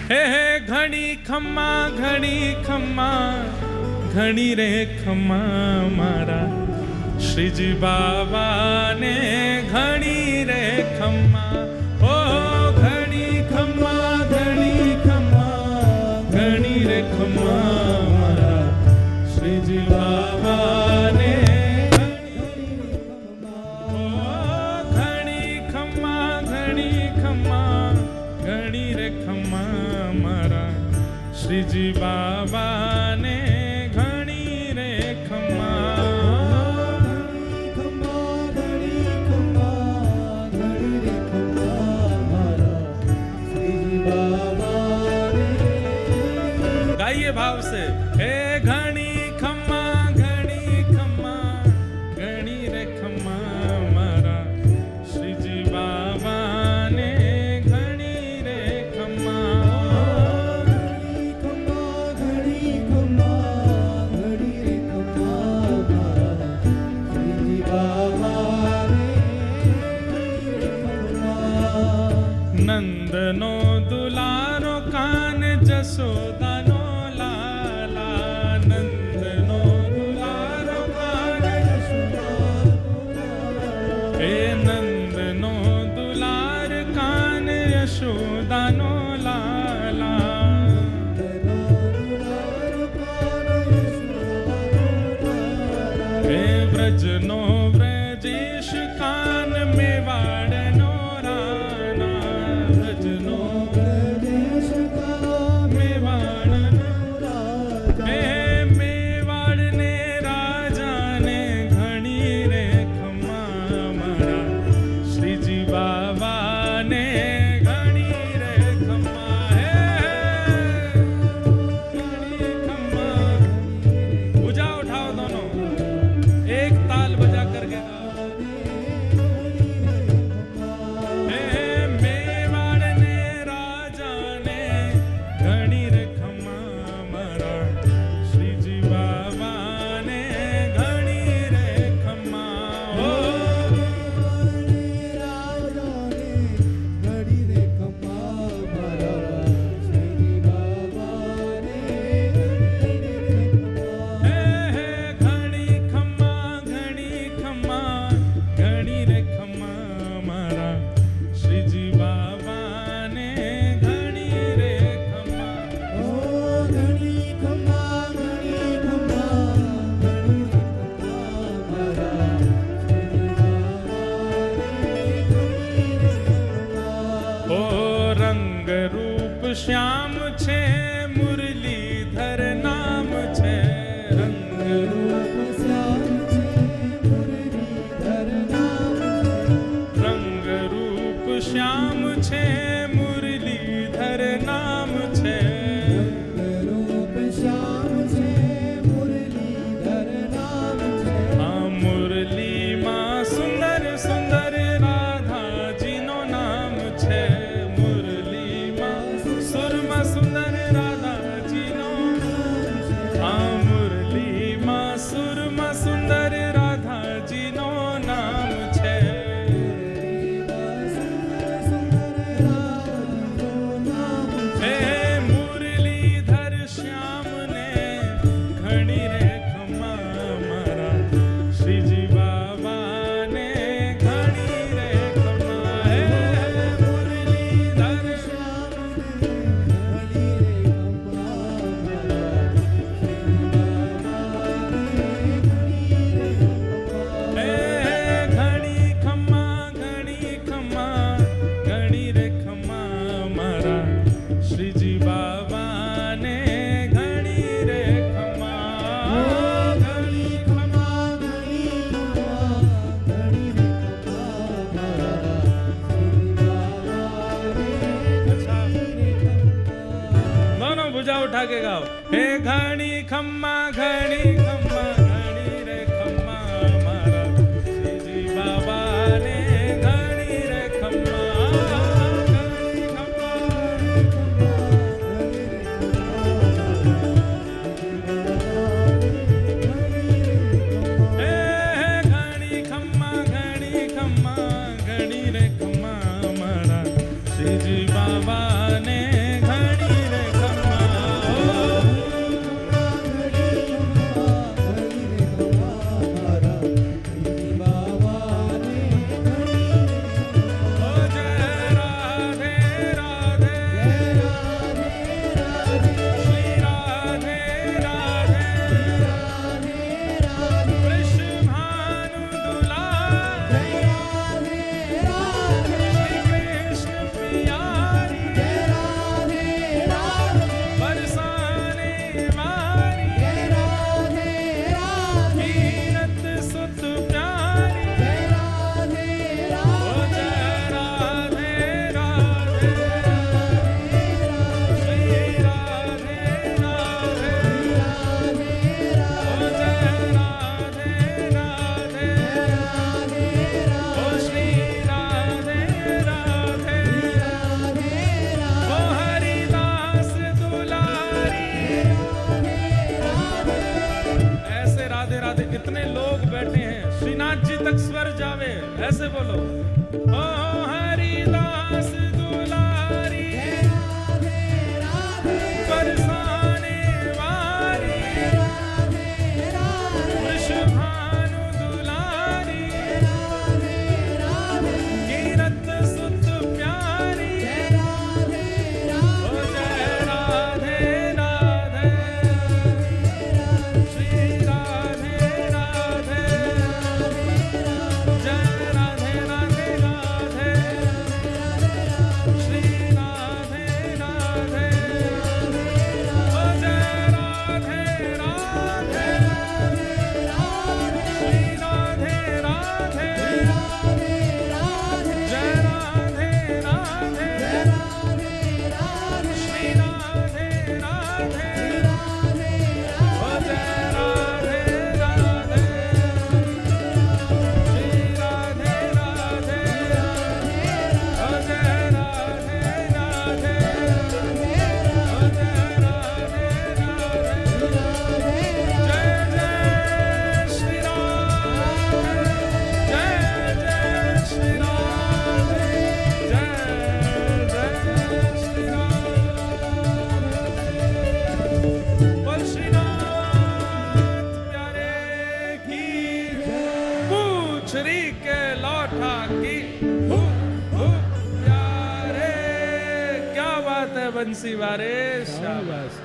હે ઘણી ખમ્મા ઘણી રે ખમ્મા મારા શ્રીજી બાબાને ઘણી રે ખમ્મા ઓ ઘણી ખમ્મા ઘણી રે ખમ્મા મારા શ્રીજી બાબાને ઘણી ખમ્મા ઘણી રે ખમ્મા મારા શ્રીજી બાબાને ઘણી રે गाइए भाव से हे घनी खम्मा घनी रे खम्मा मारा श्रीजी बाबा ने घनी रे खम्मा घनी रे नंदनो दुलारो कान जसोदानो यशोदानो लाला हे व्रजनो व्रजेश कान मेवाड़नो राना व्रजनो व्रजेश कान मेवाड़नो राजा हे मेवाड़ने राजा ने घणी रे खम्मा मारा श्रीजी बाबा ने श्याम छे मुरलीधर नाम छे रंग रूप श्याम छे मुरलीधर नाम छे रंग रूप श्याम छे मुरलीधर नाम छे रंग रूप श्याम छे मुरलीधर नाम छे आ मुरली मां सुंदर सुंदर राधा जी नो नाम छे सुंदर राधा जी नो आ मुरली मां सुरमा सुंदर राधा जी नो नाम छे हे मुरलीधर श्याम ने घणी रे खम्मा मारा श्रीजी बाबा ने घणी रे खम्मा हे मुरलीधर श्रीजी बाबा ने घणी रे खम्मा घणी दोनों भुजा उठा के गाओ हे घणी खम्मा घणी रे खम्मा मारा श्रीजी बाबा ने घणी रे खम्मा घणी रे खम्मा मारा श्रीजी बाबा ने घणी बोलो ओ हरिदास दुलारी बरसाने वाली वृषभानु दुलारी कीरत सुत प्यारी ओ जय राधे राधे श्री राधे राधे जय राधे राधे राधे श्री राधे राधे ओ जय राधे राधे श्री राधे राधे जय राधे राधे श्री राधे राधे ओ जय राधे राधे श्री राधे राधे ओ जय राधे राधे ओ जय राधे राधे जय जय श्री राधे जय जय श्री राधे जय जय श्री राधे बोल श्रीनाथ प्यारे की पूछरी के लौटा की हु प्यारे क्या बात है बंसी वारे शाबाश